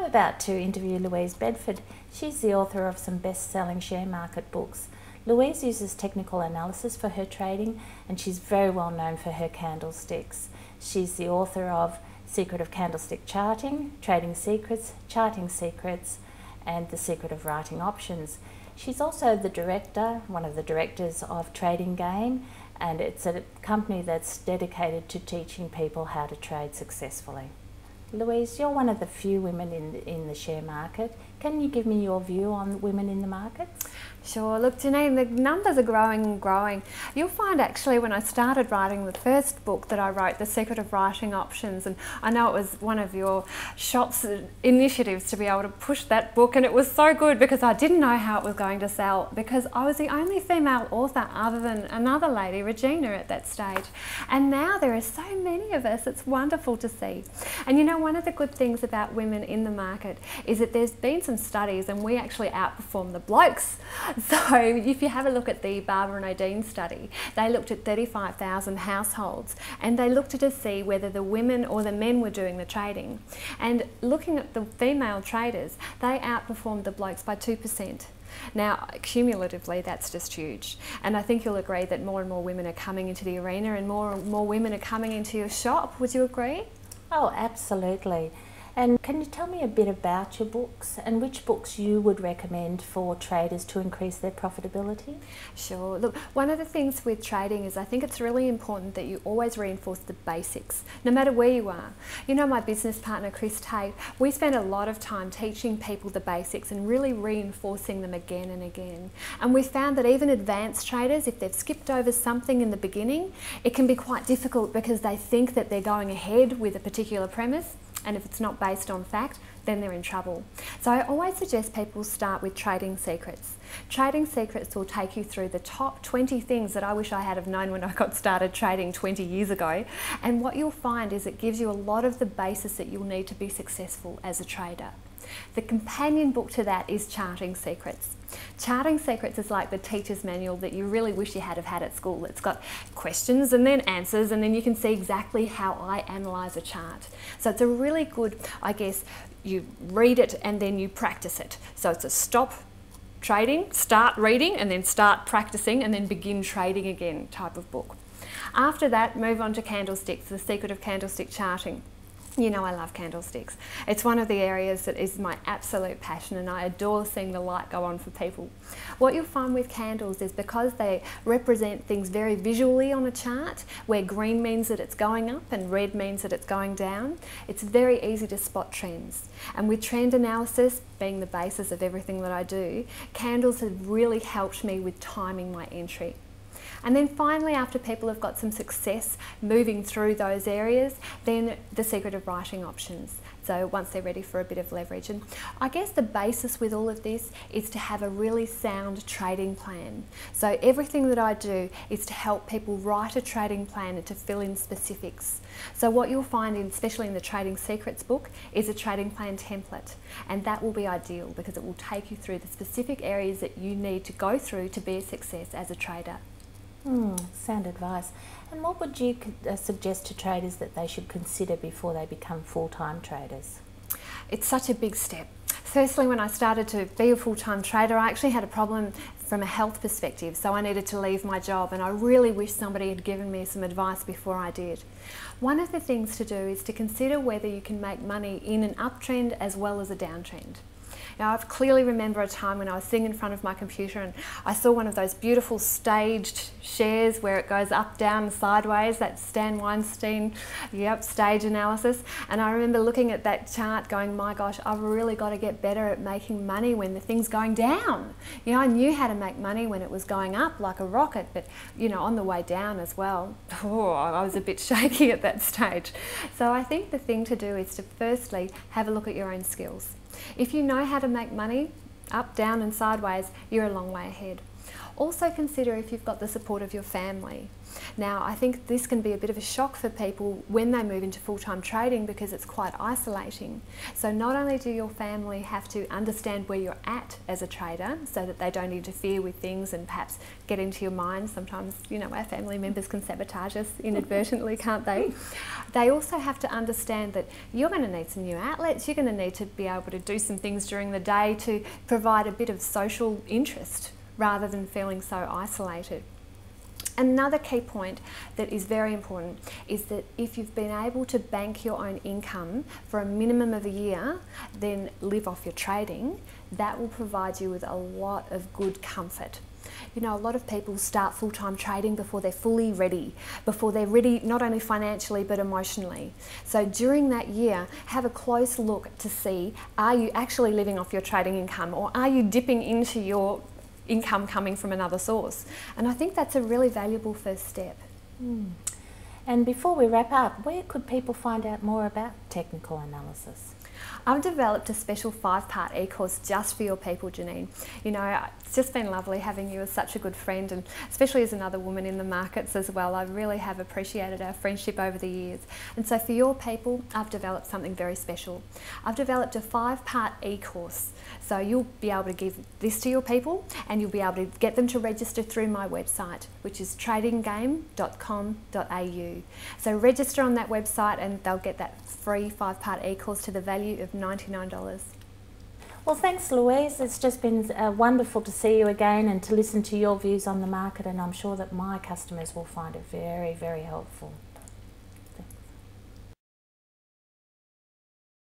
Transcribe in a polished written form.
I'm about to interview Louise Bedford. She's the author of some best-selling share market books. Louise uses technical analysis for her trading, and she's very well known for her candlesticks. She's the author of Secret of Candlestick Charting, Trading Secrets, Charting Secrets, and The Secret of Writing Options. She's also the director, one of the directors of Trading Game, and it's a company that's dedicated to teaching people how to trade successfully. Louise, you're one of the few women in the share market. Can you give me your view on women in the markets? Sure. Look, Janene, the numbers are growing and growing. You'll find actually when I started writing the first book that I wrote, The Secret of Writing Options, and I know it was one of your shop's initiatives to be able to push that book, and it was so good because I didn't know how it was going to sell because I was the only female author other than another lady, Regina, at that stage. And now there are so many of us. It's wonderful to see. And you know, one of the good things about women in the market is that there's been some studies and we actually outperform the blokes. So if you have a look at the Barbara and Odine study, they looked at 35,000 households and they looked to see whether the women or the men were doing the trading. And looking at the female traders, they outperformed the blokes by 2%. Now, cumulatively, that's just huge. And I think you'll agree that more and more women are coming into the arena and more women are coming into your shop. Would you agree? Oh, absolutely. And can you tell me a bit about your books and which books you would recommend for traders to increase their profitability? Sure. Look, one of the things with trading is I think it's really important that you always reinforce the basics, no matter where you are. You know, my business partner, Chris Tate, we spend a lot of time teaching people the basics and really reinforcing them again and again. And we found that even advanced traders, if they've skipped over something in the beginning, it can be quite difficult because they think that they're going ahead with a particular premise. And if it's not based on fact, then they're in trouble. So I always suggest people start with Trading Secrets. Trading Secrets will take you through the top 20 things that I wish I had have known when I got started trading 20 years ago. And what you'll find is it gives you a lot of the basis that you'll need to be successful as a trader. The companion book to that is Charting Secrets. Charting Secrets is like the teacher's manual that you really wish you had have had at school. It's got questions and then answers, and then you can see exactly how I analyse a chart. So it's a really good, I guess, you read it and then you practice it. So it's a stop trading, start reading, and then start practicing, and then begin trading again type of book. After that, move on to Candlesticks, The Secret of Candlestick Charting. You know I love candlesticks. It's one of the areas that is my absolute passion, and I adore seeing the light go on for people. What you'll find with candles is because they represent things very visually on a chart, where green means that it's going up and red means that it's going down, it's very easy to spot trends. And with trend analysis being the basis of everything that I do, candles have really helped me with timing my entry. And then finally, after people have got some success moving through those areas, then The Secret of Writing Options. So once they're ready for a bit of leverage. And I guess the basis with all of this is to have a really sound trading plan. So everything that I do is to help people write a trading plan and to fill in specifics. So what you'll find, especially in the Trading Secrets book, is a trading plan template. And that will be ideal because it will take you through the specific areas that you need to go through to be a success as a trader. Sound advice. And what would you suggest to traders that they should consider before they become full-time traders? It's such a big step. Firstly, when I started to be a full-time trader, I actually had a problem from a health perspective, so I needed to leave my job, and I really wish somebody had given me some advice before I did. One of the things to do is to consider whether you can make money in an uptrend as well as a downtrend. Now, I clearly remember a time when I was sitting in front of my computer and I saw one of those beautiful staged shares where it goes up, down, sideways, that Stan Weinstein, stage analysis. And I remember looking at that chart going, my gosh, I've really got to get better at making money when the thing's going down. You know, I knew how to make money when it was going up like a rocket, but, you know, on the way down as well, I was a bit shaky at that stage. So I think the thing to do is to firstly have a look at your own skills. If you know how to make money, up, down and sideways, you're a long way ahead. Also consider if you've got the support of your family. Now, I think this can be a bit of a shock for people when they move into full-time trading because it's quite isolating. So not only do your family have to understand where you're at as a trader so that they don't interfere with things and perhaps get into your mind. Sometimes, you know, our family members can sabotage us inadvertently, can't they? They also have to understand that you're going to need some new outlets. You're going to need to be able to do some things during the day to provide a bit of social interest rather than feeling so isolated. Another key point that is very important is that if you've been able to bank your own income for a minimum of a year, then live off your trading, that will provide you with a lot of good comfort. You know, a lot of people start full-time trading before they're fully ready, before they're ready not only financially but emotionally. So during that year, have a close look to see, are you actually living off your trading income, or are you dipping into your income coming from another source? And I think that's a really valuable first step. And before we wrap up, where could people find out more about technical analysis? I've developed a special 5-part e-course just for your people, Janene. You know, it's just been lovely having you as such a good friend, and especially as another woman in the markets as well. I really have appreciated our friendship over the years. And so for your people, I've developed something very special. I've developed a 5-part e-course. So you'll be able to give this to your people, and you'll be able to get them to register through my website, which is tradinggame.com.au. So register on that website and they'll get that free 5-part e-course to the value of $99. Well, thanks, Louise. It's just been wonderful to see you again and to listen to your views on the market, and I'm sure that my customers will find it very, very helpful.